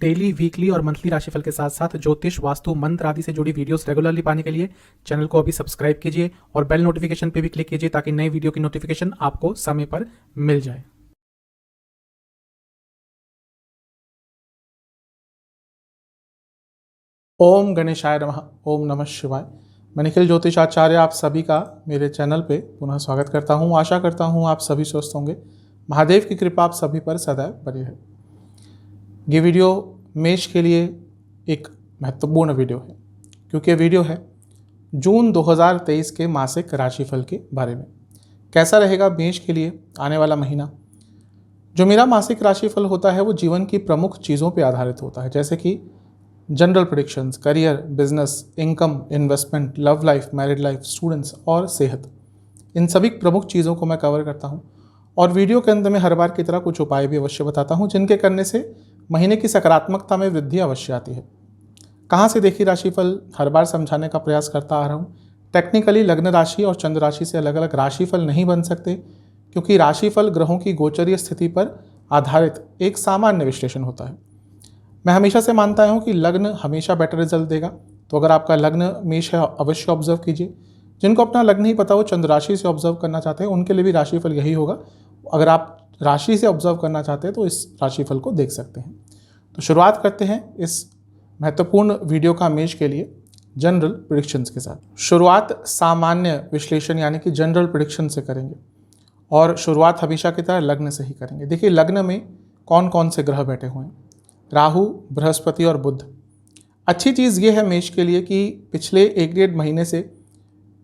Daily, weekly और monthly राशिफल के साथ साथ ज्योतिष, वास्तु, मंत्र आदि से जुड़ी वीडियोस रेगुलरली पाने के लिए चैनल को अभी सब्सक्राइब कीजिए और बेल नोटिफिकेशन पे भी क्लिक कीजिए ताकि नई वीडियो की नोटिफिकेशन आपको समय पर मिल जाए। ओम गणेशाय नमः। ओम नमः शिवाय। मैं निखिल ज्योतिषाचार्य आप सभी का मेरे चैनल पे पुनः स्वागत करता हूँ। आशा करता हूँ आप सभी स्वस्थ होंगे। महादेव की कृपा आप सभी पर सदैव बनी रहे। ये वीडियो मेष के लिए एक महत्वपूर्ण वीडियो है क्योंकि ये वीडियो है जून 2023 के मासिक राशिफल के बारे में। कैसा रहेगा मेष के लिए आने वाला महीना। जो मेरा मासिक राशिफल होता है वो जीवन की प्रमुख चीज़ों पर आधारित होता है, जैसे कि general predictions, career, business, income, investment, love life, married life, students और सेहत। इन सभी प्रमुख चीज़ों को मैं कवर करता हूँ और वीडियो के अंत में हर बार की तरह कुछ उपाय भी अवश्य बताता हूँ जिनके करने से महीने की सकारात्मकता में वृद्धि अवश्य आती है। कहाँ से देखी राशिफल हर बार समझाने का प्रयास करता आ रहा हूँ। टेक्निकली लग्न राशि और चंद्र राशि से अलग अलग राशिफल नहीं बन सकते क्योंकि राशिफल ग्रहों की गोचरीय स्थिति पर आधारित एक सामान्य विश्लेषण होता है। मैं हमेशा से मानता हूँ कि लग्न हमेशा बेटर रिजल्ट देगा, तो अगर आपका लग्न मेष है अवश्य ऑब्जर्व कीजिए। जिनको अपना लग्न नहीं पता वो चंद्र राशि से ऑब्जर्व करना चाहते हैं उनके लिए भी राशिफल यही होगा। अगर आप राशि से ऑब्जर्व करना चाहते हैं तो इस राशिफल को देख सकते हैं। तो शुरुआत करते हैं इस महत्वपूर्ण वीडियो का मेष के लिए जनरल प्रेडिक्शंस के साथ। शुरुआत सामान्य विश्लेषण यानी कि जनरल प्रेडिक्शन से करेंगे और शुरुआत हमेशा की तरह लग्न से ही करेंगे। देखिए लग्न में कौन कौन से ग्रह बैठे हुए हैं। राहु, बृहस्पति और बुध। अच्छी चीज़ ये है मेष के लिए कि पिछले 1-1.5 महीने से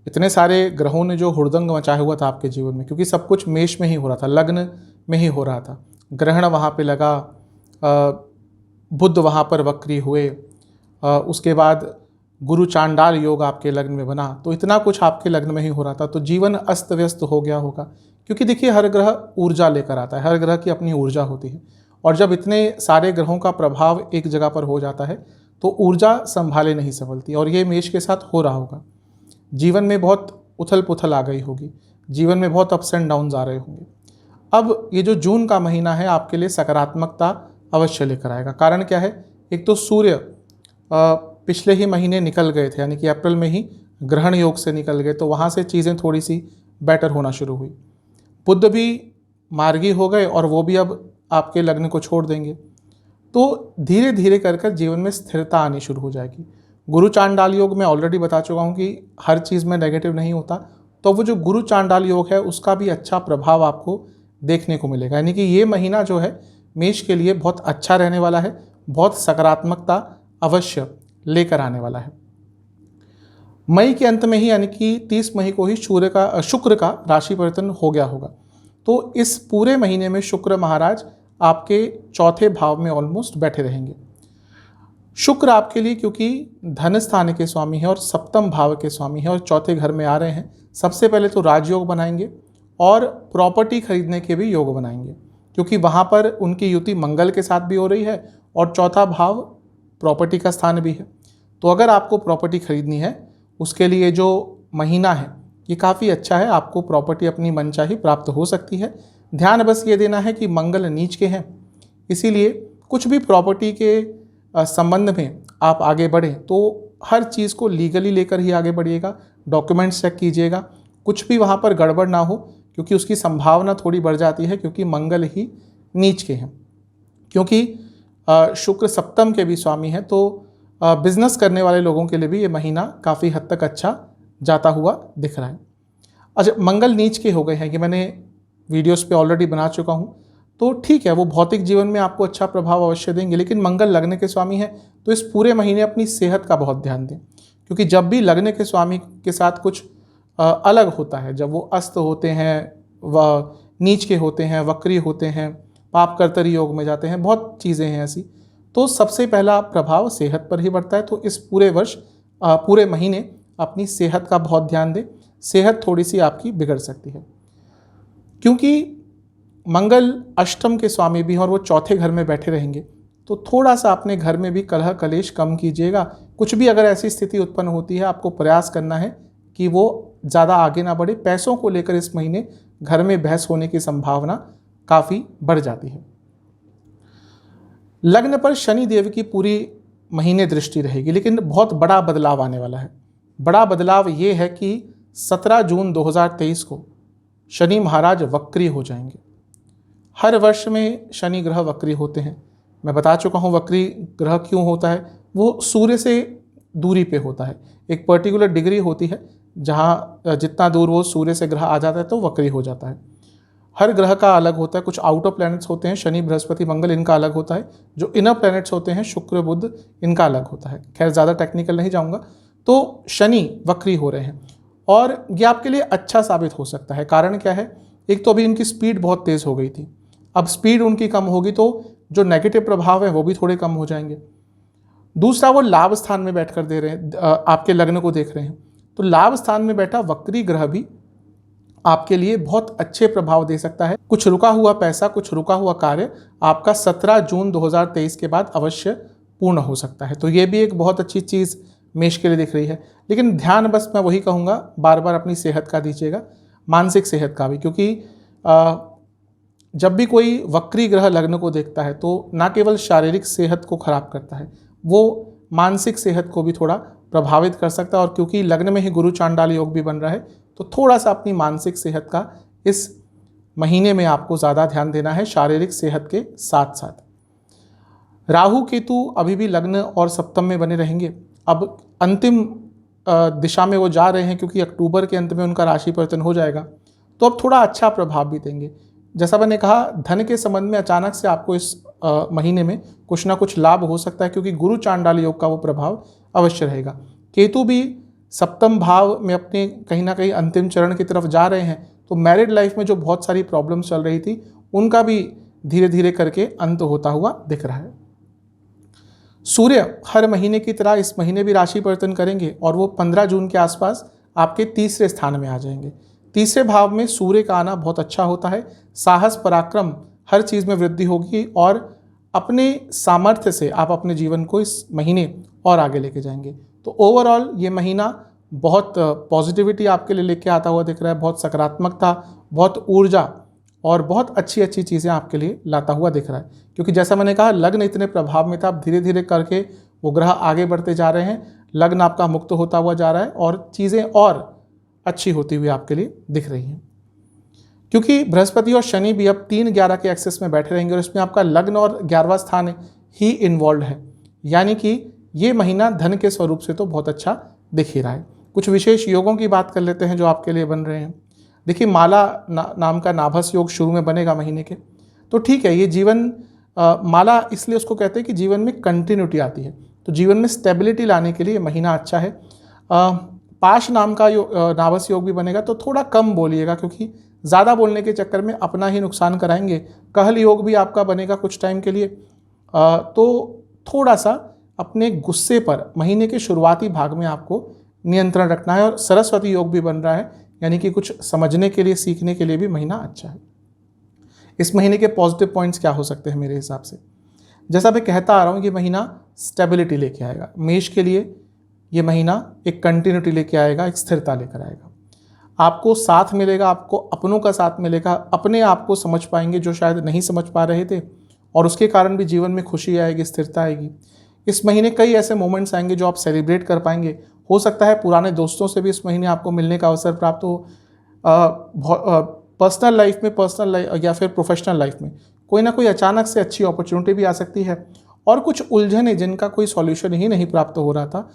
इतने सारे ग्रहों ने जो हुड़दंग मचाया हुआ था आपके जीवन में, क्योंकि सब कुछ मेष में ही हो रहा था, लग्न में ही हो रहा था। ग्रहण वहाँ पे लगा, बुध वहाँ पर वक्री हुए, उसके बाद गुरु चांडाल योग आपके लग्न में बना, तो इतना कुछ आपके लग्न में ही हो रहा था। तो जीवन अस्त व्यस्त हो गया होगा क्योंकि देखिए हर ग्रह ऊर्जा लेकर आता है, हर ग्रह की अपनी ऊर्जा होती है और जब इतने सारे ग्रहों का प्रभाव एक जगह पर हो जाता है तो ऊर्जा संभाले नहीं संभलती और ये मेष के साथ हो रहा होगा। जीवन में बहुत उथल पुथल आ गई होगी, जीवन में बहुत अप्स एंड डाउन्स आ रहे होंगे। अब ये जो जून का महीना है आपके लिए सकारात्मकता अवश्य लेकर आएगा। कारण क्या है, एक तो सूर्य पिछले ही महीने निकल गए थे, यानी कि अप्रैल में ही ग्रहण योग से निकल गए, तो वहाँ से चीज़ें थोड़ी सी बेटर होना शुरू हुई। बुध भी मार्गी हो गए और वो भी अब आपके लग्न को छोड़ देंगे, तो धीरे धीरे कर जीवन में स्थिरता आनी शुरू हो जाएगी। गुरु चांडाल योग में ऑलरेडी बता चुका हूँ कि हर चीज़ में नेगेटिव नहीं होता, तो वो जो गुरु चांडाल योग है उसका भी अच्छा प्रभाव आपको देखने को मिलेगा। यानी कि ये महीना जो है मेष के लिए बहुत अच्छा रहने वाला है, बहुत सकारात्मकता अवश्य लेकर आने वाला है। मई के अंत में ही यानी कि 30 मई को ही शुक्र का राशि परिवर्तन हो गया होगा, तो इस पूरे महीने में शुक्र महाराज आपके चौथे भाव में ऑलमोस्ट बैठे रहेंगे। शुक्र आपके लिए क्योंकि धन स्थान के स्वामी है और सप्तम भाव के स्वामी है और चौथे घर में आ रहे हैं, सबसे पहले तो राजयोग बनाएंगे और प्रॉपर्टी खरीदने के भी योग बनाएंगे क्योंकि वहाँ पर उनकी युति मंगल के साथ भी हो रही है और चौथा भाव प्रॉपर्टी का स्थान भी है। तो अगर आपको प्रॉपर्टी खरीदनी है उसके लिए जो महीना है ये काफ़ी अच्छा है, आपको प्रॉपर्टी अपनी मनचाही प्राप्त हो सकती है। ध्यान बस ये देना है कि मंगल नीच के हैं, इसीलिए कुछ भी प्रॉपर्टी के संबंध में आप आगे बढ़ें तो हर चीज़ को लीगली लेकर ही आगे बढ़िएगा। डॉक्यूमेंट्स चेक कीजिएगा, कुछ भी वहाँ पर गड़बड़ ना हो क्योंकि उसकी संभावना थोड़ी बढ़ जाती है क्योंकि मंगल ही नीच के हैं। क्योंकि शुक्र सप्तम के भी स्वामी हैं, तो बिजनेस करने वाले लोगों के लिए भी ये महीना काफ़ी हद तक अच्छा जाता हुआ दिख रहा है। अच्छा, मंगल नीच के हो गए हैं, कि मैंने वीडियोस पे ऑलरेडी बना चुका हूँ, तो ठीक है वो भौतिक जीवन में आपको अच्छा प्रभाव अवश्य देंगे, लेकिन मंगल लग्न के स्वामी है तो इस पूरे महीने अपनी सेहत का बहुत ध्यान दें क्योंकि जब भी लग्न के स्वामी के साथ कुछ अलग होता है, जब वो अस्त होते हैं, व नीच के होते हैं, वक्री होते हैं, पाप कर्तरी योग में जाते हैं, बहुत चीज़ें हैं ऐसी, तो सबसे पहला प्रभाव सेहत पर ही पड़ता है। तो इस पूरे वर्ष पूरे महीने अपनी सेहत का बहुत ध्यान दें। सेहत थोड़ी सी आपकी बिगड़ सकती है क्योंकि मंगल अष्टम के स्वामी भी हैं और वो चौथे घर में बैठे रहेंगे, तो थोड़ा सा अपने घर में भी कलह कलेश कम कीजिएगा। कुछ भी अगर ऐसी स्थिति उत्पन्न होती है आपको प्रयास करना है कि वो ज़्यादा आगे ना बढ़े। पैसों को लेकर इस महीने घर में बहस होने की संभावना काफ़ी बढ़ जाती है। लग्न पर शनि देव की पूरी महीने दृष्टि रहेगी, लेकिन बहुत बड़ा बदलाव आने वाला है। बड़ा बदलाव ये है कि 17 जून 2023 को शनि महाराज वक्री हो जाएंगे। हर वर्ष में शनि ग्रह वक्री होते हैं। मैं बता चुका हूँ वक्री ग्रह क्यों होता है। वो सूर्य से दूरी पे होता है, एक पर्टिकुलर डिग्री होती है जहाँ जितना दूर वो सूर्य से ग्रह आ जाता है तो वक्री हो जाता है। हर ग्रह का अलग होता है। कुछ आउटर प्लैनेट्स होते हैं, शनि बृहस्पति मंगल, इनका अलग होता है। जो इनर प्लैनेट्स होते हैं शुक्र बुध, इनका अलग होता है। खैर ज़्यादा टेक्निकल नहीं जाऊँगा। तो शनि वक्री हो रहे हैं और ये आपके लिए अच्छा साबित हो सकता है। कारण क्या है, एक तो अभी इनकी स्पीड बहुत तेज़ हो गई थी, अब स्पीड उनकी कम होगी तो जो नेगेटिव प्रभाव है वो भी थोड़े कम हो जाएंगे। दूसरा, वो लाभ स्थान में बैठकर दे रहे हैं, आपके लग्न को देख रहे हैं, तो लाभ स्थान में बैठा वक्री ग्रह भी आपके लिए बहुत अच्छे प्रभाव दे सकता है। कुछ रुका हुआ पैसा, कुछ रुका हुआ कार्य आपका 17 जून 2023 के बाद अवश्य पूर्ण हो सकता है। तो ये भी एक बहुत अच्छी चीज़ मेष के लिए दिख रही है। लेकिन ध्यान बस मैं वही कहूँगा, बार बार अपनी सेहत का दीजिएगा, मानसिक सेहत का भी, क्योंकि जब भी कोई वक्री ग्रह लग्न को देखता है तो ना केवल शारीरिक सेहत को खराब करता है, वो मानसिक सेहत को भी थोड़ा प्रभावित कर सकता है। और क्योंकि लग्न में ही गुरु चांडाल योग भी बन रहा है तो थोड़ा सा अपनी मानसिक सेहत का इस महीने में आपको ज़्यादा ध्यान देना है, शारीरिक सेहत के साथ साथ। राहु केतु अभी भी लग्न और सप्तम में बने रहेंगे। अब अंतिम दिशा में वो जा रहे हैं क्योंकि अक्टूबर के अंत में उनका राशि परिवर्तन हो जाएगा, तो अब थोड़ा अच्छा प्रभाव भी देंगे। जैसा मैंने कहा, धन के संबंध में अचानक से आपको इस महीने में कुछ ना कुछ लाभ हो सकता है क्योंकि गुरु चांडाल योग का वो प्रभाव अवश्य रहेगा। केतु भी सप्तम भाव में अपने कहीं ना कहीं अंतिम चरण की तरफ जा रहे हैं, तो मैरिड लाइफ में जो बहुत सारी प्रॉब्लम्स चल रही थी उनका भी धीरे धीरे करके अंत होता हुआ दिख रहा है। सूर्य हर महीने की तरह इस महीने भी राशि परिवर्तन करेंगे और वो 15 जून के आसपास आपके तीसरे स्थान में आ जाएंगे। तीसरे भाव में सूर्य का आना बहुत अच्छा होता है। साहस पराक्रम हर चीज़ में वृद्धि होगी और अपने सामर्थ्य से आप अपने जीवन को इस महीने और आगे लेके जाएंगे। तो ओवरऑल ये महीना बहुत पॉजिटिविटी आपके लिए लेके आता हुआ दिख रहा है, बहुत सकारात्मकता, बहुत ऊर्जा और बहुत अच्छी अच्छी चीज़ें आपके लिए लाता हुआ दिख रहा है। क्योंकि जैसा मैंने कहा, लग्न इतने प्रभाव में था, अब धीरे धीरे करके वो ग्रह आगे बढ़ते जा रहे हैं, लग्न आपका मुक्त होता हुआ जा रहा है और चीज़ें और अच्छी होती हुई आपके लिए दिख रही हैं। क्योंकि बृहस्पति और शनि भी अब 3-11 के एक्सेस में बैठे रहेंगे और इसमें आपका लग्न और 11वां स्थान ही इन्वॉल्व है, यानी कि ये महीना धन के स्वरूप से तो बहुत अच्छा दिख ही रहा है। कुछ विशेष योगों की बात कर लेते हैं जो आपके लिए बन रहे हैं। देखिए, माला नाम का नाभस योग शुरू में बनेगा महीने के, तो ठीक है, ये जीवन माला इसलिए उसको कहते हैं कि जीवन में कंटिन्यूटी आती है, तो जीवन में स्टेबिलिटी लाने के लिए महीना अच्छा है। पाश नाम का नाभस योग भी बनेगा, तो थोड़ा कम बोलिएगा क्योंकि ज़्यादा बोलने के चक्कर में अपना ही नुकसान कराएंगे। कहल योग भी आपका बनेगा कुछ टाइम के लिए, तो थोड़ा सा अपने गुस्से पर महीने के शुरुआती भाग में आपको नियंत्रण रखना है। और सरस्वती योग भी बन रहा है, यानी कि कुछ समझने के लिए, सीखने के लिए भी महीना अच्छा है। इस महीने के पॉजिटिव पॉइंट्स क्या हो सकते हैं मेरे हिसाब से? जैसा मैं कहता आ रहा हूँ, ये महीना स्टेबिलिटी लेके आएगा। मेष के लिए ये महीना एक कंटिन्यूटी लेके आएगा, एक स्थिरता लेकर आएगा। आपको साथ मिलेगा, आपको अपनों का साथ मिलेगा, अपने आप को समझ पाएंगे जो शायद नहीं समझ पा रहे थे, और उसके कारण भी जीवन में खुशी आएगी, स्थिरता आएगी। इस महीने कई ऐसे मोमेंट्स आएंगे जो आप सेलिब्रेट कर पाएंगे। हो सकता है पुराने दोस्तों से भी इस महीने आपको मिलने का अवसर प्राप्त हो। पर्सनल लाइफ में या फिर प्रोफेशनल लाइफ में कोई ना कोई अचानक से अच्छी अपॉर्चुनिटी भी आ सकती है। और कुछ उलझनें जिनका कोई सॉल्यूशन ही नहीं प्राप्त हो रहा था,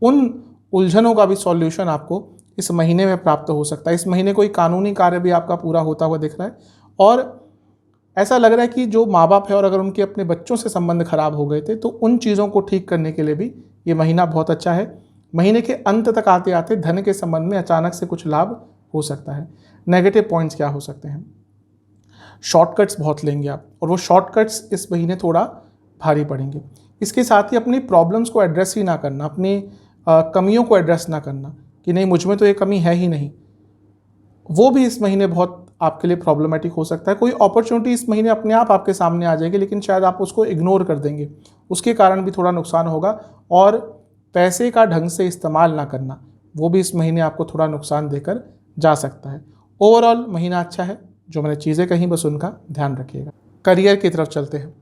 उन उलझनों का भी सॉल्यूशन आपको इस महीने में प्राप्त हो सकता है। इस महीने कोई कानूनी कार्य भी आपका पूरा होता हुआ दिख रहा है और ऐसा लग रहा है कि जो माँ बाप है और अगर उनके अपने बच्चों से संबंध खराब हो गए थे तो उन चीज़ों को ठीक करने के लिए भी ये महीना बहुत अच्छा है। महीने के अंत तक आते आते धन के संबंध में अचानक से कुछ लाभ हो सकता है। नेगेटिव पॉइंट्स क्या हो सकते हैं? शॉर्टकट्स बहुत लेंगे आप, और वो शॉर्टकट्स इस महीने थोड़ा भारी पड़ेंगे। इसके साथ ही अपनी प्रॉब्लम्स को एड्रेस ही ना करना, अपनी कमियों को एड्रेस ना करना कि नहीं मुझ में तो ये कमी है ही नहीं, वो भी इस महीने बहुत आपके लिए प्रॉब्लमेटिक हो सकता है। कोई अपॉर्चुनिटी इस महीने अपने आप आपके सामने आ जाएगी, लेकिन शायद आप उसको इग्नोर कर देंगे, उसके कारण भी थोड़ा नुकसान होगा। और पैसे का ढंग से इस्तेमाल ना करना, वो भी इस महीने आपको थोड़ा नुकसान देकर जा सकता है। ओवरऑल महीना अच्छा है। जो मैंने चीज़ें कहीं बस उनका ध्यान रखिएगा। करियर की तरफ चलते हैं।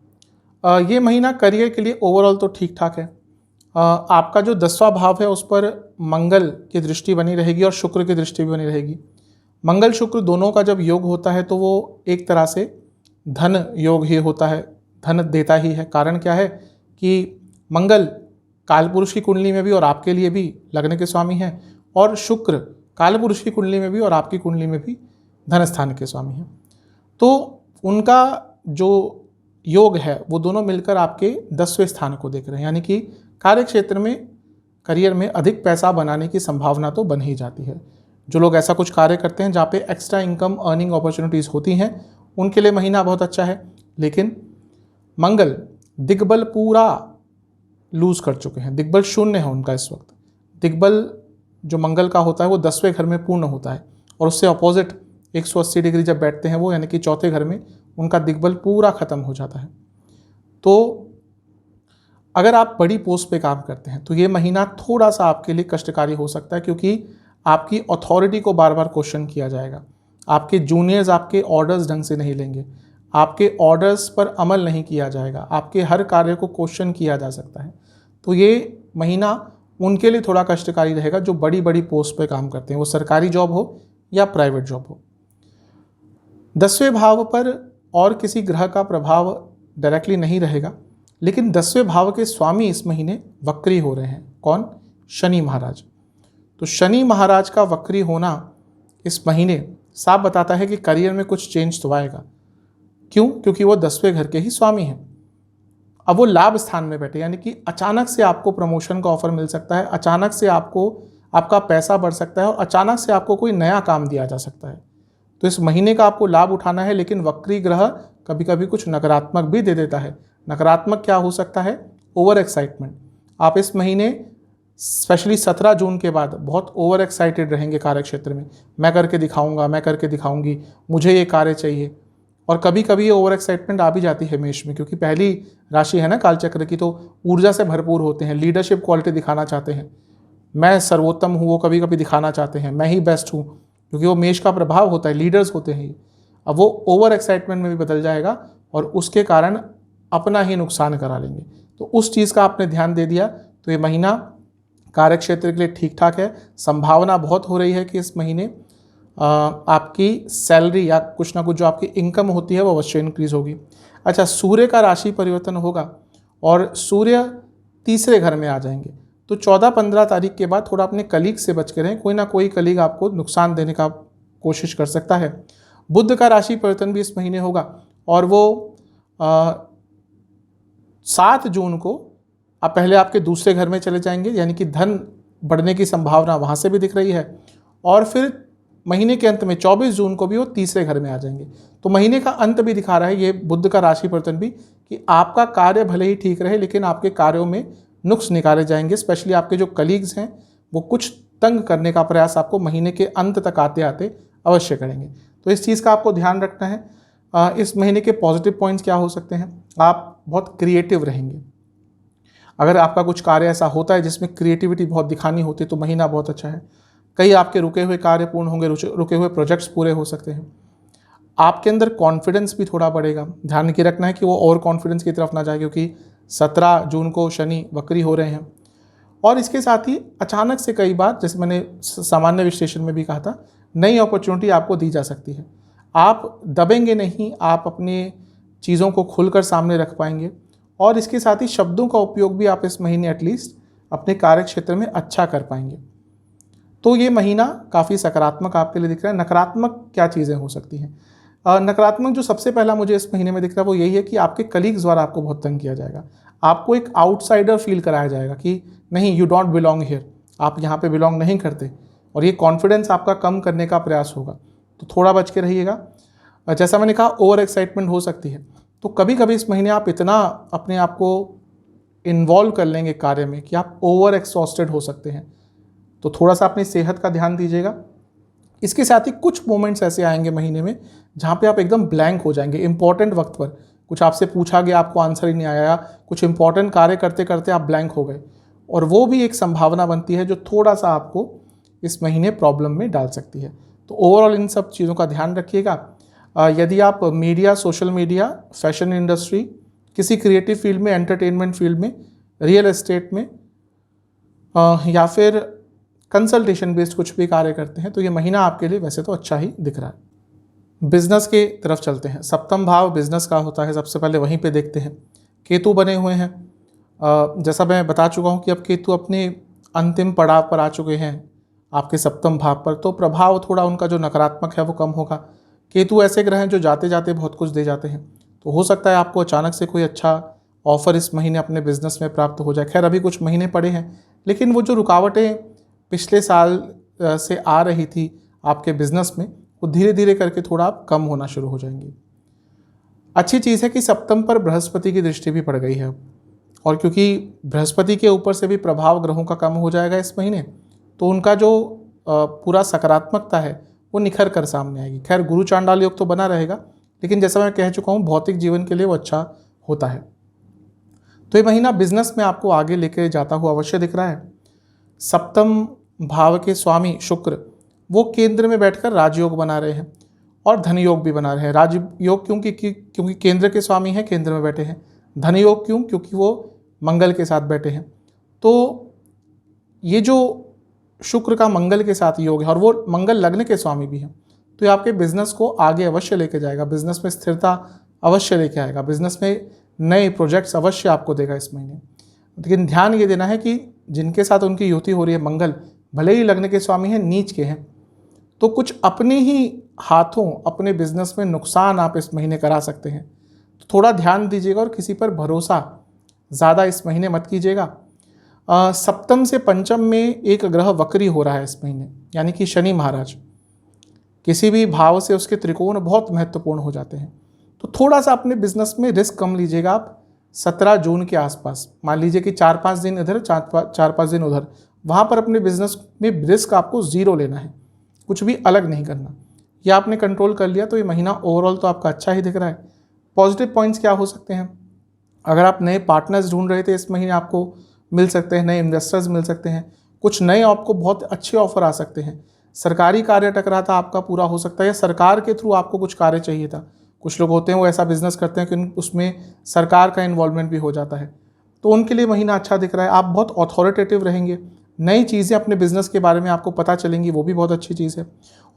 ये महीना करियर के लिए ओवरऑल तो ठीक ठाक है। आपका जो 10वां भाव है उस पर मंगल की दृष्टि बनी रहेगी और शुक्र की दृष्टि भी बनी रहेगी। मंगल शुक्र दोनों का जब योग होता है तो वो एक तरह से धन योग ही होता है, धन देता ही है। कारण क्या है कि मंगल कालपुरुष की कुंडली में भी और आपके लिए भी लग्न के स्वामी हैं, और शुक्र कालपुरुष की कुंडली में भी और आपकी कुंडली में भी धन स्थान के स्वामी हैं। तो उनका जो योग है वो दोनों मिलकर आपके 10वें स्थान को देख रहे हैं, यानी कि कार्य क्षेत्र में, करियर में अधिक पैसा बनाने की संभावना तो बन ही जाती है। जो लोग ऐसा कुछ कार्य करते हैं जहाँ पे एक्स्ट्रा इनकम अर्निंग अपॉर्चुनिटीज़ होती हैं, उनके लिए महीना बहुत अच्छा है। लेकिन मंगल दिग्बल पूरा लूज कर चुके हैं, दिग्बल शून्य है उनका इस वक्त। दिग्बल जो मंगल का होता है वो 10वें घर में पूर्ण होता है, और उससे अपोजिट 180 डिग्री जब बैठते हैं वो, यानी कि चौथे घर में उनका दिग्बल पूरा खत्म हो जाता है। तो अगर आप बड़ी पोस्ट पे काम करते हैं तो ये महीना थोड़ा सा आपके लिए कष्टकारी हो सकता है, क्योंकि आपकी अथॉरिटी को बार बार क्वेश्चन किया जाएगा। आपके जूनियर्स आपके ऑर्डर्स ढंग से नहीं लेंगे, आपके ऑर्डर्स पर अमल नहीं किया जाएगा, आपके हर कार्य को क्वेश्चन किया जा सकता है। तो ये महीना उनके लिए थोड़ा कष्टकारी रहेगा जो बड़ी बड़ी पोस्ट पे काम करते हैं, वो सरकारी जॉब हो या प्राइवेट जॉब हो। 10वें भाव पर और किसी ग्रह का प्रभाव डायरेक्टली नहीं रहेगा, लेकिन 10वें भाव के स्वामी इस महीने वक्री हो रहे हैं। कौन? शनि महाराज। तो शनि महाराज का वक्री होना इस महीने साफ बताता है कि करियर में कुछ चेंज तो आएगा। क्यों? क्योंकि वो 10वें घर के ही स्वामी हैं। अब वो लाभ स्थान में बैठे, यानी कि अचानक से आपको प्रमोशन का ऑफर मिल सकता है, अचानक से आपको आपका पैसा बढ़ सकता है, और अचानक से आपको कोई नया काम दिया जा सकता है। तो इस महीने का आपको लाभ उठाना है, लेकिन वक्री ग्रह कभी कभी कुछ नकारात्मक भी दे देता है। नकारात्मक क्या हो सकता है? Over excitement. आप इस महीने स्पेशली 17 जून के बाद बहुत ओवर एक्साइटेड रहेंगे कार्य क्षेत्र में। मैं करके दिखाऊंगा, मैं करके दिखाऊंगी, मुझे ये कार्य चाहिए। और कभी कभी ये ओवर एक्साइटमेंट आ भी जाती है मेष में, क्योंकि पहली राशि है ना कालचक्र की, तो ऊर्जा से भरपूर होते हैं, लीडरशिप क्वालिटी दिखाना चाहते हैं, मैं सर्वोत्तम हूँ, वो कभी कभी दिखाना चाहते हैं, मैं ही बेस्ट हूँ, क्योंकि वो मेष का प्रभाव होता है, लीडर्स होते हैं। अब वो ओवर एक्साइटमेंट में भी बदल जाएगा और उसके कारण अपना ही नुकसान करा लेंगे। तो उस चीज़ का आपने ध्यान दे दिया तो ये महीना कार्य क्षेत्र के लिए ठीक ठाक है। संभावना बहुत हो रही है कि इस महीने आपकी सैलरी या कुछ ना कुछ जो आपकी इनकम होती है वो अवश्य इंक्रीज होगी। अच्छा, सूर्य का राशि परिवर्तन होगा और सूर्य 3रे घर में आ जाएंगे, तो 14-15 तारीख के बाद थोड़ा अपने कलीग से बच के रहें। कोई ना कोई कलीग आपको नुकसान देने का कोशिश कर सकता है। बुध का राशि परिवर्तन भी इस महीने होगा और वो 7 जून को आप पहले आपके दूसरे घर में चले जाएंगे, यानी कि धन बढ़ने की संभावना वहाँ से भी दिख रही है, और फिर महीने के अंत में 24 जून को भी वो 3रे घर में आ जाएंगे। तो महीने का अंत भी दिखा रहा है ये बुध का राशि परिवर्तन भी, कि आपका कार्य भले ही ठीक रहे लेकिन आपके कार्यों में नुक्स निकाले जाएंगे। स्पेशली आपके जो कलीग्स हैं वो कुछ तंग करने का प्रयास आपको महीने के अंत तक आते आते अवश्य करेंगे। तो इस चीज़ का आपको ध्यान रखना है। इस महीने के पॉजिटिव पॉइंट्स क्या हो सकते हैं? आप बहुत क्रिएटिव रहेंगे। अगर आपका कुछ कार्य ऐसा होता है जिसमें क्रिएटिविटी बहुत दिखानी होती है तो महीना बहुत अच्छा है। कई आपके रुके हुए कार्य पूर्ण होंगे, रुके हुए प्रोजेक्ट्स पूरे हो सकते हैं। आपके अंदर कॉन्फिडेंस भी थोड़ा बढ़ेगा। ध्यान की रखना है कि वो ओवर कॉन्फिडेंस की तरफ ना जाए, क्योंकि 17 जून को शनि वक्री हो रहे हैं। और इसके साथ ही अचानक से कई बार, जैसे मैंने सामान्य विश्लेषण में भी कहा था, नई अपॉर्चुनिटी आपको दी जा सकती है। आप दबेंगे नहीं, आप अपनी चीज़ों को खुलकर सामने रख पाएंगे। और इसके साथ ही शब्दों का उपयोग भी आप इस महीने एटलीस्ट अपने कार्य क्षेत्र में अच्छा कर पाएंगे। तो ये महीना काफ़ी सकारात्मक आपके लिए दिख रहा है। नकारात्मक क्या चीज़ें हो सकती हैं? नकारात्मक जो सबसे पहला मुझे इस महीने में दिख रहा है वो यही है कि आपके कलीग्स द्वारा आपको बहुत तंग किया जाएगा। आपको एक आउटसाइडर फील कराया जाएगा कि नहीं, यू डोंट बिलोंग हियर, आप यहाँ पे बिलोंग नहीं करते, और ये कॉन्फिडेंस आपका कम करने का प्रयास होगा। तो थोड़ा बच के रहिएगा। जैसा मैंने कहा, ओवर एक्साइटमेंट हो सकती है, तो कभी कभी इस महीने आप इतना अपने आप को इन्वॉल्व कर लेंगे कार्य में कि आप ओवर एक्सॉस्टेड हो सकते हैं। तो थोड़ा सा अपनी सेहत का ध्यान दीजिएगा। इसके साथ ही कुछ मोमेंट्स ऐसे आएंगे महीने में जहाँ पे आप एकदम ब्लैंक हो जाएंगे। इंपॉर्टेंट वक्त पर कुछ आपसे पूछा गया, आपको आंसर ही नहीं आया, कुछ इंपॉर्टेंट कार्य करते करते आप ब्लैंक हो गए, और वो भी एक संभावना बनती है जो थोड़ा सा आपको इस महीने प्रॉब्लम में डाल सकती है। तो ओवरऑल इन सब चीज़ों का ध्यान रखिएगा। यदि आप media, social media, fashion industry किसी क्रिएटिव फील्ड में, एंटरटेनमेंट फील्ड में, रियल एस्टेट में या फिर कंसल्टेशन बेस्ड कुछ भी कार्य करते हैं तो ये महीना आपके लिए वैसे तो अच्छा ही दिख रहा है। बिजनेस के तरफ चलते हैं। सप्तम भाव बिजनेस का होता है, सबसे पहले वहीं पे देखते हैं। केतु बने हुए हैं। जैसा मैं बता चुका हूँ कि अब केतु अपने अंतिम पड़ाव पर आ चुके हैं आपके सप्तम भाव पर, तो प्रभाव थोड़ा उनका जो नकारात्मक है वो कम होगा। केतु ऐसे ग्रह हैं जो जाते जाते बहुत कुछ दे जाते हैं, तो हो सकता है आपको अचानक से कोई अच्छा ऑफर इस महीने अपने बिजनेस में प्राप्त हो जाए। खैर अभी कुछ महीने पड़े हैं, लेकिन वो जो रुकावटें पिछले साल से आ रही थी आपके बिजनेस में, वो धीरे धीरे करके थोड़ा कम होना शुरू हो जाएंगी। अच्छी चीज़ है कि सप्तम पर बृहस्पति की दृष्टि भी पड़ गई है, और क्योंकि बृहस्पति के ऊपर से भी प्रभाव ग्रहों का कम हो जाएगा इस महीने, तो उनका जो पूरा सकारात्मकता है वो निखर कर सामने आएगी। खैर गुरु चांडाल योग तो बना रहेगा, लेकिन जैसा मैं कह चुका हूँ भौतिक जीवन के लिए वो अच्छा होता है। तो ये महीना बिजनेस में आपको आगे लेके जाता हुआ अवश्य दिख रहा है। सप्तम भाव के स्वामी शुक्र वो केंद्र में बैठकर राजयोग बना रहे हैं और धन योग भी बना रहे हैं। राजयोग क्योंकि केंद्र के स्वामी हैं, केंद्र में बैठे हैं। धन योग क्यों? क्योंकि वो मंगल के साथ बैठे हैं। तो ये जो शुक्र का मंगल के साथ योग है और वो मंगल लग्न के स्वामी भी हैं, तो ये आपके बिजनेस को आगे अवश्य लेके जाएगा, बिजनेस में स्थिरता अवश्य लेके आएगा, बिजनेस में नए प्रोजेक्ट्स अवश्य आपको देगा इस महीने। लेकिन ध्यान ये देना है कि जिनके साथ उनकी युति हो रही है, मंगल भले ही लग्न के स्वामी हैं, नीच के हैं, तो कुछ अपने ही हाथों अपने बिजनेस में नुकसान आप इस महीने करा सकते हैं। तो थोड़ा ध्यान दीजिएगा और किसी पर भरोसा ज़्यादा इस महीने मत कीजिएगा। सप्तम से पंचम में एक ग्रह वक्री हो रहा है इस महीने, यानी कि शनि महाराज। किसी भी भाव से उसके त्रिकोण बहुत महत्वपूर्ण हो जाते हैं, तो थोड़ा सा अपने बिजनेस में रिस्क कम लीजिएगा आप। 17 जून के आसपास मान लीजिए कि 4-5 दिन इधर 4-5 दिन उधर, वहाँ पर अपने बिजनेस में रिस्क आपको ज़ीरो लेना है, कुछ भी अलग नहीं करना। यह आपने कंट्रोल कर लिया तो ये महीना ओवरऑल तो आपका अच्छा ही दिख रहा है। पॉजिटिव पॉइंट्स क्या हो सकते हैं? अगर आप नए पार्टनर्स ढूंढ रहे थे, इस महीने आपको मिल सकते हैं, नए इन्वेस्टर्स मिल सकते हैं, कुछ नए आपको बहुत अच्छे ऑफर आ सकते हैं। सरकारी कार्य अटक रहा था आपका पूरा हो सकता है, या सरकार के थ्रू आपको कुछ कार्य चाहिए था। कुछ लोग होते हैं वो ऐसा बिजनेस करते हैं कि उसमें सरकार का इन्वॉल्वमेंट भी हो जाता है, तो उनके लिए महीना अच्छा दिख रहा है। आप बहुत अथॉरिटेटिव रहेंगे, नई चीज़ें अपने बिजनेस के बारे में आपको पता चलेंगी, वो भी बहुत अच्छी चीज़ है।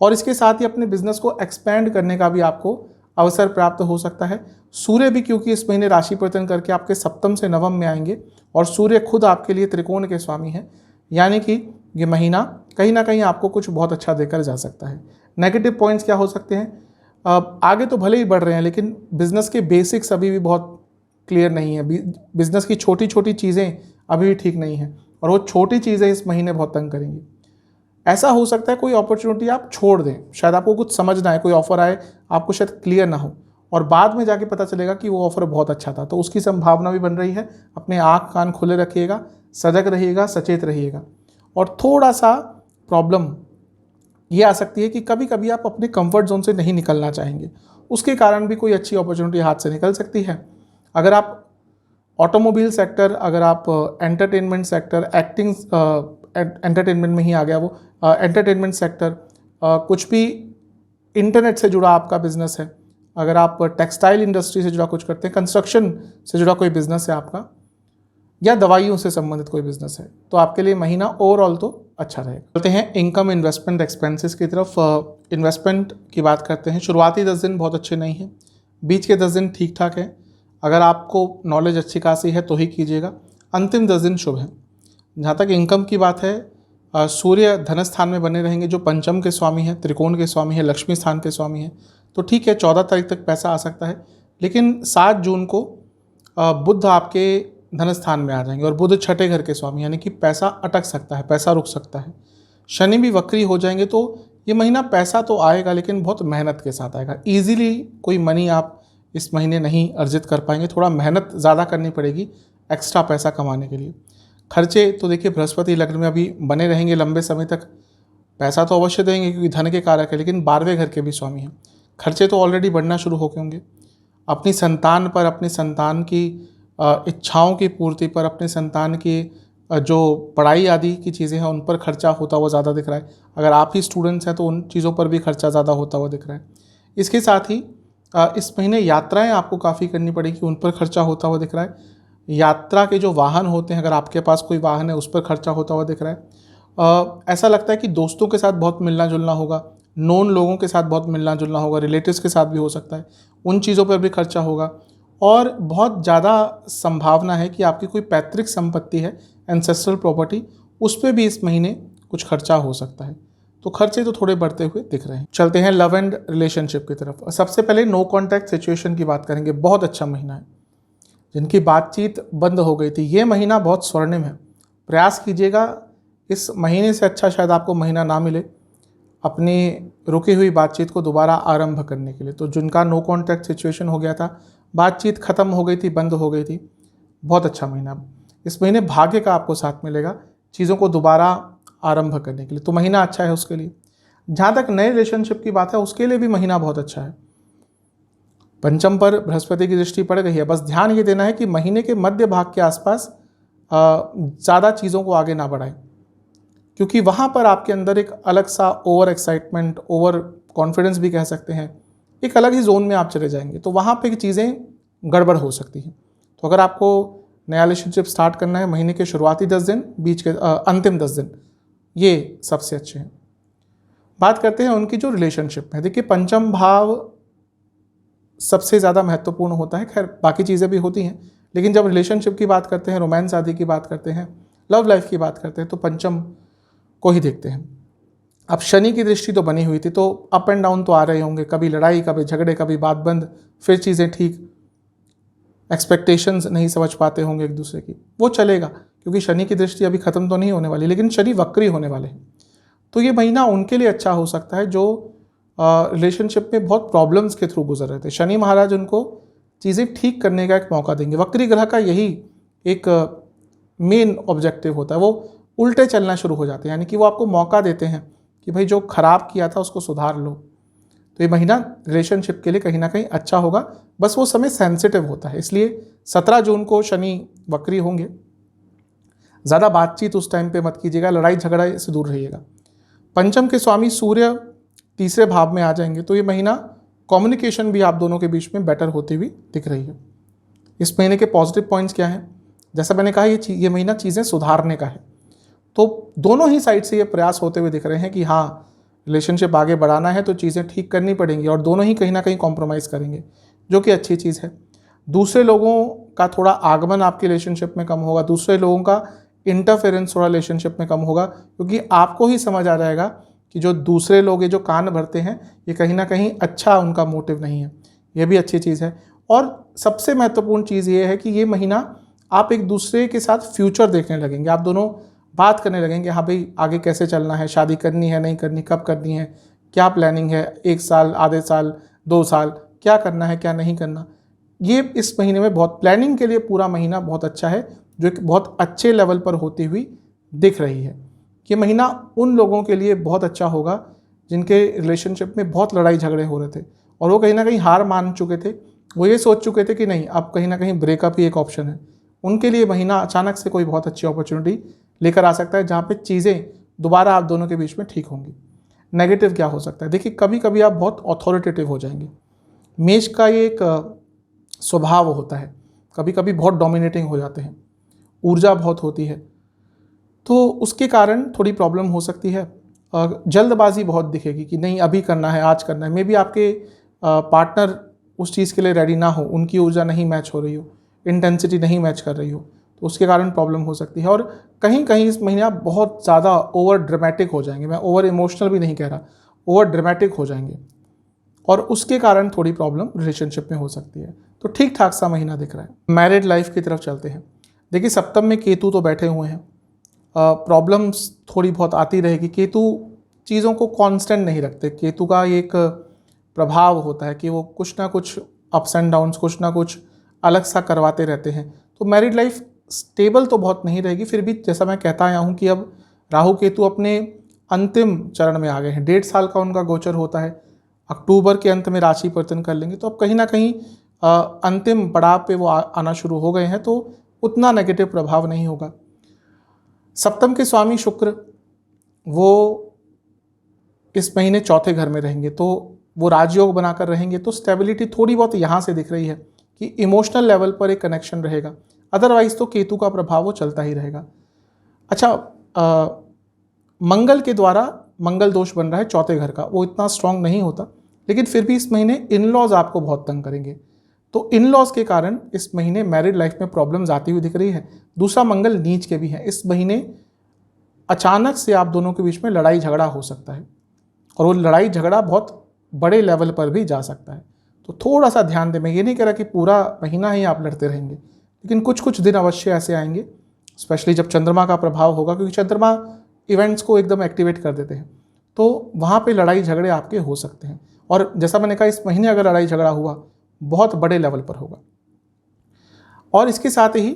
और इसके साथ ही अपने बिजनेस को एक्सपैंड करने का भी आपको अवसर प्राप्त हो सकता है। सूर्य भी क्योंकि इस महीने राशि परिवर्तन करके आपके सप्तम से नवम में आएंगे, और सूर्य खुद आपके लिए त्रिकोण के स्वामी हैं, यानी कि ये महीना कहीं ना कहीं आपको कुछ बहुत अच्छा देकर जा सकता है। नेगेटिव पॉइंट्स क्या हो सकते हैं? आगे तो भले ही बढ़ रहे हैं, लेकिन बिजनेस के बेसिक्स अभी भी बहुत क्लियर नहीं है। बिजनेस की छोटी छोटी चीज़ें अभी भी ठीक नहीं हैं, और वो छोटी चीज़ें इस महीने बहुत तंग करेंगी। ऐसा हो सकता है कोई अपॉर्चुनिटी आप छोड़ दें, शायद आपको कुछ समझ ना आए, कोई ऑफर आए आपको शायद क्लियर ना हो, और बाद में जाके पता चलेगा कि वो ऑफर बहुत अच्छा था, तो उसकी संभावना भी बन रही है। अपने आँख कान खुले रखिएगा, सजग रहिएगा, सचेत रहिएगा। और थोड़ा सा प्रॉब्लम ये आ सकती है कि कभी कभी आप अपने कंफर्ट जोन से नहीं निकलना चाहेंगे, उसके कारण भी कोई अच्छी अपॉर्चुनिटी हाथ से निकल सकती है। अगर आप ऑटोमोबाइल सेक्टर, अगर आप एंटरटेनमेंट सेक्टर, एक्टिंग एंटरटेनमेंट में ही आ गया वो, एंटरटेनमेंट सेक्टर, कुछ भी इंटरनेट से जुड़ा आपका बिजनेस है, अगर आप टेक्सटाइल इंडस्ट्री से जुड़ा कुछ करते हैं, कंस्ट्रक्शन से जुड़ा कोई बिजनेस है आपका, या दवाइयों से संबंधित कोई बिजनेस है, तो आपके लिए महीना ओवरऑल तो अच्छा रहेगा। चलते हैं इनकम, इन्वेस्टमेंट, एक्सपेंसेस की तरफ। इन्वेस्टमेंट की बात करते हैं। शुरुआती 10 दिन बहुत अच्छे नहीं हैं, बीच के 10 दिन ठीक ठाक है। अगर आपको नॉलेज अच्छी खासी है तो ही कीजिएगा, अंतिम 10 दिन शुभ हैं। जहाँ तक इनकम की बात है, सूर्य धन स्थान में बने रहेंगे, जो पंचम के स्वामी हैं, त्रिकोण के स्वामी हैं, लक्ष्मी स्थान के स्वामी हैं, तो ठीक है 14 तारीख तक पैसा आ सकता है। लेकिन 7 जून को बुध आपके धन स्थान में आ जाएंगे, और बुध छठे घर के स्वामी, यानी कि पैसा अटक सकता है, पैसा रुक सकता है। शनि भी वक्री हो जाएंगे, तो ये महीना पैसा तो आएगा लेकिन बहुत मेहनत के साथ आएगा। ईजिली कोई मनी आप इस महीने नहीं अर्जित कर पाएंगे, थोड़ा मेहनत ज़्यादा करनी पड़ेगी एक्स्ट्रा पैसा कमाने के लिए। खर्चे तो देखिए बृहस्पति लग्न में अभी बने रहेंगे लंबे समय तक, पैसा तो अवश्य देंगे क्योंकि धन के कारक है, लेकिन 12वें घर के भी स्वामी हैं। खर्चे तो ऑलरेडी बढ़ना शुरू हो गए होंगे। अपनी संतान पर, अपनी संतान की इच्छाओं की पूर्ति पर, अपने संतान की जो पढ़ाई आदि की चीज़ें हैं उन पर खर्चा होता हुआ ज़्यादा दिख रहा है। अगर आप ही स्टूडेंट्स हैं तो उन चीज़ों पर भी खर्चा ज़्यादा होता हुआ दिख रहा है। इसके साथ ही इस महीने यात्राएं आपको काफ़ी करनी पड़ेगी, उन पर खर्चा होता हुआ दिख रहा है। यात्रा के जो वाहन होते हैं, अगर आपके पास कोई वाहन है उस पर खर्चा होता हुआ दिख रहा है। ऐसा लगता है कि दोस्तों के साथ बहुत मिलना जुलना होगा, नोन लोगों के साथ बहुत मिलना जुलना होगा, रिलेटिव्स के साथ भी हो सकता है, उन चीज़ों पर भी खर्चा होगा। और बहुत ज़्यादा संभावना है कि आपकी कोई पैतृक संपत्ति है, एंसेस्ट्रल प्रॉपर्टी, उस पर भी इस महीने कुछ खर्चा हो सकता है। तो खर्चे तो थोड़े बढ़ते हुए दिख रहे हैं। चलते हैं लव एंड रिलेशनशिप की तरफ। सबसे पहले नो कॉन्टैक्ट सिचुएशन की बात करेंगे। बहुत अच्छा महीना है। जिनकी बातचीत बंद हो गई थी, ये महीना बहुत स्वर्णिम है। प्रयास कीजिएगा, इस महीने से अच्छा शायद आपको महीना ना मिले अपनी रुकी हुई बातचीत को दोबारा आरंभ करने के लिए। तो जिनका नो कॉन्टैक्ट सिचुएशन हो गया था, बातचीत खत्म हो गई थी, बंद हो गई थी, बहुत अच्छा महीना। इस महीने भाग्य का आपको साथ मिलेगा चीज़ों को दोबारा आरंभ करने के लिए, तो महीना अच्छा है उसके लिए। जहाँ तक नए रिलेशनशिप की बात है, उसके लिए भी महीना बहुत अच्छा है। पंचम पर बृहस्पति की दृष्टि पड़ गई है। बस ध्यान ये देना है कि महीने के मध्य भाग के आसपास ज़्यादा चीज़ों को आगे ना बढ़ाएं, क्योंकि वहाँ पर आपके अंदर एक अलग सा ओवर एक्साइटमेंट, ओवर कॉन्फिडेंस भी कह सकते हैं, एक अलग ही जोन में आप चले जाएंगे, तो वहाँ पे चीज़ें गड़बड़ हो सकती हैं। तो अगर आपको नया रिलेशनशिप स्टार्ट करना है, महीने के शुरुआती 10 दिन, बीच के अंतिम 10 दिन ये सबसे अच्छे हैं। बात करते हैं उनकी जो रिलेशनशिप है। देखिए, पंचम भाव सबसे ज़्यादा महत्वपूर्ण होता है। खैर बाकी चीज़ें भी होती हैं, लेकिन जब रिलेशनशिप की बात करते हैं, रोमांस आदि की बात करते हैं, लव लाइफ की बात करते हैं, तो पंचम को ही देखते हैं। अब शनि की दृष्टि तो बनी हुई थी, तो अप एंड डाउन तो आ रहे होंगे, कभी लड़ाई, कभी झगड़े, कभी बात बंद, फिर चीज़ें ठीक, एक्सपेक्टेशंस नहीं समझ पाते होंगे एक दूसरे की, वो चलेगा, क्योंकि शनि की दृष्टि अभी खत्म तो नहीं होने वाली, लेकिन शनि वक्री होने वाले हैं। तो ये महीना उनके लिए अच्छा हो सकता है जो रिलेशनशिप में बहुत प्रॉब्लम्स के थ्रू गुजर रहे थे। शनि महाराज उनको चीज़ें ठीक करने का एक मौका देंगे। वक्री ग्रह का यही एक मेन ऑब्जेक्टिव होता है, वो उल्टे चलना शुरू हो जाते हैं, यानी कि वो आपको मौका देते हैं कि भाई जो खराब किया था उसको सुधार लो। तो ये महीना रिलेशनशिप के लिए कहीं ना कहीं अच्छा होगा, बस वो समय सेंसिटिव होता है, इसलिए 17 जून को शनि वक्री होंगे। ज़्यादा बातचीत उस टाइम पे मत कीजिएगा, लड़ाई झगड़ा से दूर रहिएगा। पंचम के स्वामी सूर्य तीसरे भाव में आ जाएंगे, तो ये महीना कम्युनिकेशन भी आप दोनों के बीच में बेटर होती हुई दिख रही है। इस महीने के पॉजिटिव पॉइंट्स क्या हैं? जैसा मैंने कहा, ये महीना चीज़ें सुधारने का है, तो दोनों ही साइड से ये प्रयास होते हुए दिख रहे हैं कि हाँ, रिलेशनशिप आगे बढ़ाना है तो चीज़ें ठीक करनी पड़ेंगी, और दोनों ही कहीं ना कहीं कॉम्प्रोमाइज़ करेंगे, जो कि अच्छी चीज़ है। दूसरे लोगों का थोड़ा आगमन आपके रिलेशनशिप में कम होगा, दूसरे लोगों का इंटरफेरेंस थोड़ा रिलेशनशिप में कम होगा, क्योंकि आपको ही समझ आ जाएगा कि जो दूसरे लोग ये जो कान भरते हैं, ये कहीं ना कहीं अच्छा उनका मोटिव नहीं है। ये भी अच्छी चीज़ है। और सबसे महत्वपूर्ण चीज़ ये है कि ये महीना आप एक दूसरे के साथ फ्यूचर देखने लगेंगे, आप दोनों बात करने लगेंगे, हाँ भाई आगे कैसे चलना है, शादी करनी है नहीं करनी, कब करनी है, क्या प्लानिंग है, 1 साल, आधे साल, 2 साल, क्या करना है क्या नहीं करना। ये इस महीने में बहुत प्लानिंग के लिए पूरा महीना बहुत अच्छा है, जो एक बहुत अच्छे लेवल पर होती हुई दिख रही है। ये महीना उन लोगों के लिए बहुत अच्छा होगा जिनके रिलेशनशिप में बहुत लड़ाई झगड़े हो रहे थे और वो कहीं ना कहीं हार मान चुके थे, वो ये सोच चुके थे कि नहीं, अब कहीं ना कहीं ब्रेकअप ही एक ऑप्शन है। उनके लिए महीना अचानक से कोई बहुत अच्छी अपॉर्चुनिटी लेकर आ सकता है, जहाँ पे चीज़ें दोबारा आप दोनों के बीच में ठीक होंगी। नेगेटिव क्या हो सकता है? देखिए, कभी कभी आप बहुत अथॉरिटेटिव हो जाएंगे। मेष का ये एक स्वभाव होता है, कभी कभी बहुत डोमिनेटिंग हो जाते हैं, ऊर्जा बहुत होती है, तो उसके कारण थोड़ी प्रॉब्लम हो सकती है। जल्दबाजी बहुत दिखेगी कि नहीं अभी करना है, आज करना है। मे बी आपके पार्टनर उस चीज़ के लिए रेडी ना हो, उनकी ऊर्जा नहीं मैच हो रही हो, इंटेंसिटी नहीं मैच कर रही हो, तो उसके कारण प्रॉब्लम हो सकती है। और कहीं कहीं इस महीने आप बहुत ज़्यादा ओवर ड्रामेटिक हो जाएंगे, मैं ओवर इमोशनल भी नहीं कह रहा, ओवर ड्रामेटिक हो जाएंगे, और उसके कारण थोड़ी प्रॉब्लम रिलेशनशिप में हो सकती है। तो ठीक ठाक सा महीना दिख रहा है। मैरिड लाइफ की तरफ चलते हैं। देखिए, सप्तम में केतु तो बैठे हुए हैं, प्रॉब्लम्स थोड़ी बहुत आती रहेगी। केतु चीज़ों को कांस्टेंट नहीं रखते, केतु का एक प्रभाव होता है कि वो कुछ ना कुछ अप्स एंड डाउन्स, कुछ ना कुछ अलग सा करवाते रहते हैं। तो मैरिड लाइफ स्टेबल तो बहुत नहीं रहेगी, फिर भी जैसा मैं कहता आया हूँ कि अब राहु केतु अपने अंतिम चरण में आ गए हैं, 1.5 साल का उनका गोचर होता है, अक्टूबर के अंत में राशि परिवर्तन कर लेंगे, तो अब कहीं ना कहीं अंतिम पड़ाव पे वो आना शुरू हो गए हैं, तो उतना नेगेटिव प्रभाव नहीं होगा। सप्तम के स्वामी शुक्र वो इस महीने चौथे घर में रहेंगे, तो वो राजयोग बनाकर रहेंगे, तो स्टेबिलिटी थोड़ी बहुत यहाँ से दिख रही है कि इमोशनल लेवल पर एक कनेक्शन रहेगा। अदरवाइज तो केतु का प्रभाव वो चलता ही रहेगा। अच्छा, मंगल के द्वारा मंगल दोष बन रहा है चौथे घर का, वो इतना स्ट्रांग नहीं होता, लेकिन फिर भी इस महीने इन लॉज आपको बहुत तंग करेंगे। तो इन लॉज के कारण इस महीने मैरिड लाइफ में प्रॉब्लम्स आती हुई दिख रही है। दूसरा, मंगल नीच के भी हैं। इस महीने अचानक से आप दोनों के बीच में लड़ाई झगड़ा हो सकता है, और वो लड़ाई झगड़ा बहुत बड़े लेवल पर भी जा सकता है। तो थोड़ा सा ध्यान दें। मैं ये नहीं कह रहा कि पूरा महीना ही आप लड़ते रहेंगे, लेकिन कुछ कुछ दिन अवश्य ऐसे आएंगे, स्पेशली जब चंद्रमा का प्रभाव होगा, क्योंकि चंद्रमा इवेंट्स को एकदम एक्टिवेट कर देते हैं, तो वहाँ पे लड़ाई झगड़े आपके हो सकते हैं। और जैसा मैंने कहा, इस महीने अगर लड़ाई झगड़ा हुआ बहुत बड़े लेवल पर होगा। और इसके साथ ही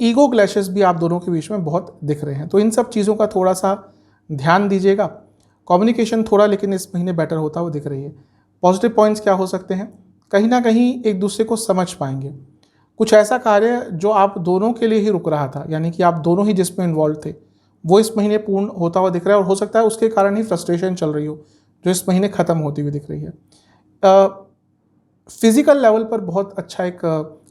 ईगो क्लैशेस भी आप दोनों के बीच में बहुत दिख रहे हैं, तो इन सब चीज़ों का थोड़ा सा ध्यान दीजिएगा। कम्युनिकेशन थोड़ा लेकिन इस महीने बेटर होता हुआ दिख रही है। पॉजिटिव पॉइंट्स क्या हो सकते हैं? कहीं ना कहीं एक दूसरे को समझ पाएंगे। कुछ ऐसा कार्य जो आप दोनों के लिए ही रुक रहा था, यानी कि आप दोनों ही जिसमें इन्वॉल्व थे, वो इस महीने पूर्ण होता हुआ दिख रहा है, और हो सकता है उसके कारण ही फ्रस्ट्रेशन चल रही हो जो इस महीने ख़त्म होती हुई दिख रही है। फिजिकल लेवल पर बहुत अच्छा एक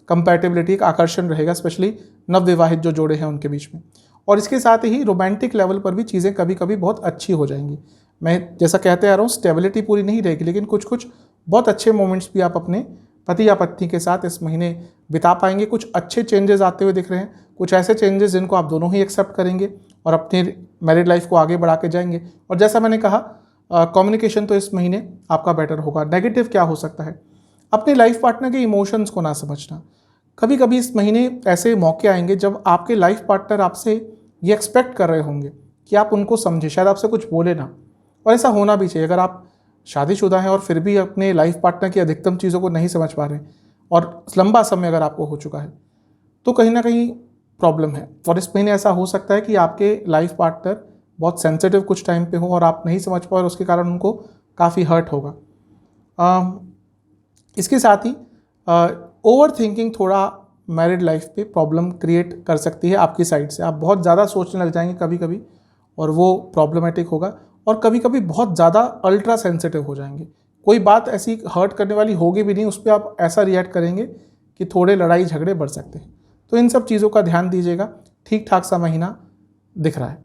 कंपैटिबिलिटी, एक आकर्षण रहेगा, स्पेशली नवविवाहित जो जोड़े हैं उनके बीच में। और इसके साथ ही रोमांटिक लेवल पर भी चीज़ें कभी कभी बहुत अच्छी हो जाएंगी। मैं जैसा कहते आ रहा हूँ, स्टेबिलिटी पूरी नहीं रहेगी, लेकिन कुछ कुछ बहुत अच्छे मोमेंट्स भी आप अपने पति या पत्नी के साथ इस महीने बिता पाएंगे। कुछ अच्छे चेंजेस आते हुए दिख रहे हैं, कुछ ऐसे चेंजेस जिनको आप दोनों ही एक्सेप्ट करेंगे और अपनी मैरिड लाइफ को आगे बढ़ा के जाएंगे। और जैसा मैंने कहा, कम्युनिकेशन तो इस महीने आपका बेटर होगा। नेगेटिव क्या हो सकता है? अपने लाइफ पार्टनर के इमोशंस को ना समझना। कभी कभी इस महीने ऐसे मौके आएंगे जब आपके लाइफ पार्टनर आपसे ये एक्सपेक्ट कर रहे होंगे कि आप उनको समझें, शायद आपसे कुछ बोले ना, और ऐसा होना भी चाहिए। अगर आप शादीशुदा हैं और फिर भी अपने लाइफ पार्टनर की अधिकतम चीज़ों को नहीं समझ पा रहे हैं, और लंबा समय अगर आपको हो चुका है, तो कहीं ना कहीं प्रॉब्लम है। और इस महीने ऐसा हो सकता है कि आपके लाइफ पार्टनर बहुत सेंसिटिव कुछ टाइम पे हो और आप नहीं समझ पाए, और उसके कारण उनको काफ़ी हर्ट होगा। इसके साथ ही ओवर थिंकिंग थोड़ा मैरिड लाइफ पे प्रॉब्लम क्रिएट कर सकती है आपकी साइड से। आप बहुत ज़्यादा सोचने लग जाएंगे कभी कभी, और वो प्रॉब्लमेटिक होगा। और कभी कभी बहुत ज़्यादा अल्ट्रा सेंसिटिव हो जाएंगे। कोई बात ऐसी हर्ट करने वाली होगी भी नहीं, उस पर आप ऐसा रिएक्ट करेंगे कि थोड़े लड़ाई झगड़े बढ़ सकते हैं। तो इन सब चीज़ों का ध्यान दीजिएगा। ठीक ठाक सा महीना दिख रहा है।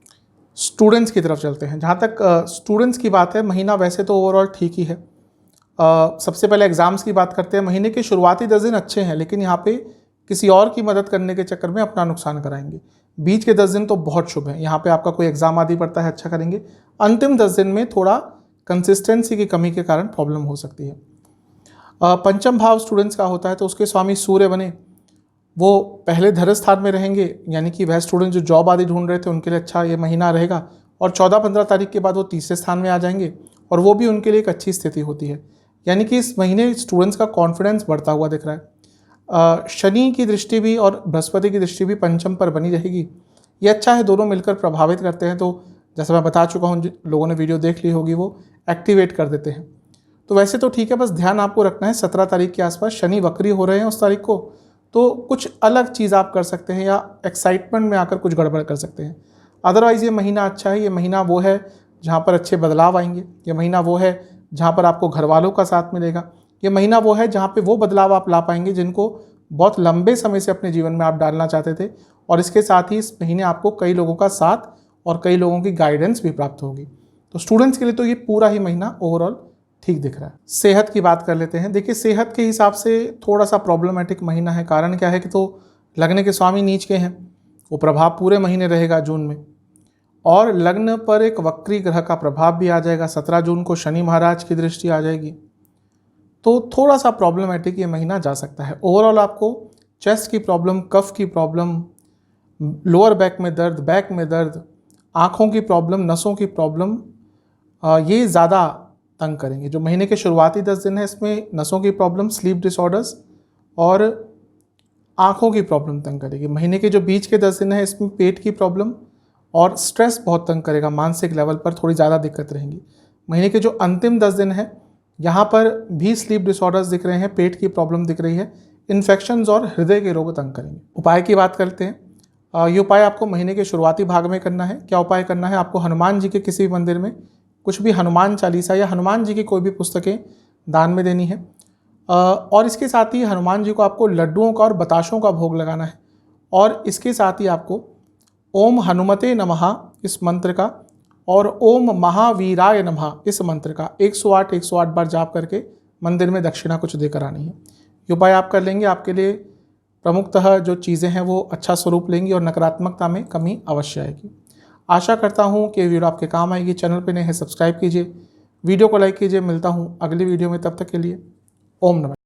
स्टूडेंट्स की तरफ चलते हैं। जहाँ तक स्टूडेंट्स की बात है, महीना वैसे तो ओवरऑल ठीक ही है। सबसे पहले एग्ज़ाम्स की बात करते हैं। महीने के शुरुआती 10 दिन अच्छे हैं, लेकिन यहाँ पे किसी और की मदद करने के चक्कर में अपना नुकसान कराएंगे। बीच के 10 दिन तो बहुत शुभ है, यहाँ पे आपका कोई एग्ज़ाम आदि पड़ता है, अच्छा करेंगे। अंतिम 10 दिन में थोड़ा कंसिस्टेंसी की कमी के कारण प्रॉब्लम हो सकती है। पंचम भाव स्टूडेंट्स का होता है, तो उसके स्वामी सूर्य बने, वो पहले धर्म स्थान में रहेंगे, यानी कि वह स्टूडेंट जो जॉब आदि ढूंढ रहे थे उनके लिए अच्छा ये महीना रहेगा। और 14-15 तारीख के बाद वो तीसरे स्थान में आ जाएंगे, और वो भी उनके लिए एक अच्छी स्थिति होती है। यानी कि इस महीने स्टूडेंट्स का कॉन्फिडेंस बढ़ता हुआ दिख रहा है। शनि की दृष्टि भी और बृहस्पति की दृष्टि भी पंचम पर बनी रहेगी। ये अच्छा है, दोनों मिलकर प्रभावित करते हैं। तो जैसा मैं बता चुका हूँ, लोगों ने वीडियो देख ली होगी, वो एक्टिवेट कर देते हैं। तो वैसे तो ठीक है, बस ध्यान आपको रखना है 17 तारीख के आसपास शनि वक्री हो रहे हैं उस तारीख को, तो कुछ अलग चीज़ आप कर सकते हैं, या एक्साइटमेंट में आकर कुछ गड़बड़ कर सकते हैं। अदरवाइज़ ये महीना अच्छा है। ये महीना वो है जहाँ पर अच्छे बदलाव आएंगे। ये महीना वो है जहाँ पर आपको घर वालों का साथ मिलेगा। ये महीना वो है जहाँ पे वो बदलाव आप ला पाएंगे जिनको बहुत लंबे समय से अपने जीवन में आप डालना चाहते थे। और इसके साथ ही इस महीने आपको कई लोगों का साथ और कई लोगों की गाइडेंस भी प्राप्त होगी। तो स्टूडेंट्स के लिए तो ये पूरा ही महीना ओवरऑल ठीक दिख रहा है। सेहत की बात कर लेते हैं। देखिए, सेहत के हिसाब से थोड़ा सा प्रॉब्लमेटिक महीना है। कारण क्या है कि तो लग्न के स्वामी नीच के हैं, वो प्रभाव पूरे महीने रहेगा जून में, और लग्न पर एक वक्री ग्रह का प्रभाव भी आ जाएगा। 17 जून को शनि महाराज की दृष्टि आ जाएगी, तो थोड़ा सा प्रॉब्लमेटिक ये महीना जा सकता है। ओवरऑल आपको चेस्ट की प्रॉब्लम, कफ की प्रॉब्लम, लोअर बैक में दर्द, बैक में दर्द, आँखों की प्रॉब्लम, नसों की प्रॉब्लम, ये ज़्यादा तंग करेंगे। जो महीने के शुरुआती 10 दिन है, इसमें नसों की प्रॉब्लम, स्लीप डिसऑर्डर्स और आँखों की प्रॉब्लम तंग करेगी। महीने के जो बीच के 10 दिन है, इसमें पेट की प्रॉब्लम और स्ट्रेस बहुत तंग करेगा। मानसिक लेवल पर थोड़ी ज़्यादा दिक्कत रहेंगी। महीने के जो अंतिम 10 दिन है, यहाँ पर भी स्लीप डिसऑर्डर्स दिख रहे हैं, पेट की प्रॉब्लम दिख रही है, इन्फेक्शंस और हृदय के रोग तंग करेंगे। उपाय की बात करते हैं। ये उपाय आपको महीने के शुरुआती भाग में करना है। क्या उपाय करना है? आपको हनुमान जी के किसी भी मंदिर में कुछ भी हनुमान चालीसा या हनुमान जी की कोई भी पुस्तकें दान में देनी है। और इसके साथ ही हनुमान जी को आपको लड्डुओं का और बताशों का भोग लगाना है। और इसके साथ ही आपको ओम हनुमते नमः इस मंत्र का और ओम महावीराय नमः इस मंत्र का 108 बार जाप करके मंदिर में दक्षिणा कुछ देकर आनी है। ये उपाय आप कर लेंगे, आपके लिए प्रमुखतः जो चीज़ें हैं वो अच्छा स्वरूप लेंगी और नकारात्मकता में कमी अवश्य आएगी। आशा करता हूँ कि वीडियो आपके काम आएगी। चैनल पर नए हैं सब्सक्राइब कीजिए, वीडियो को लाइक कीजिए। मिलता हूँ अगली वीडियो में, तब तक के लिए ओम नमः।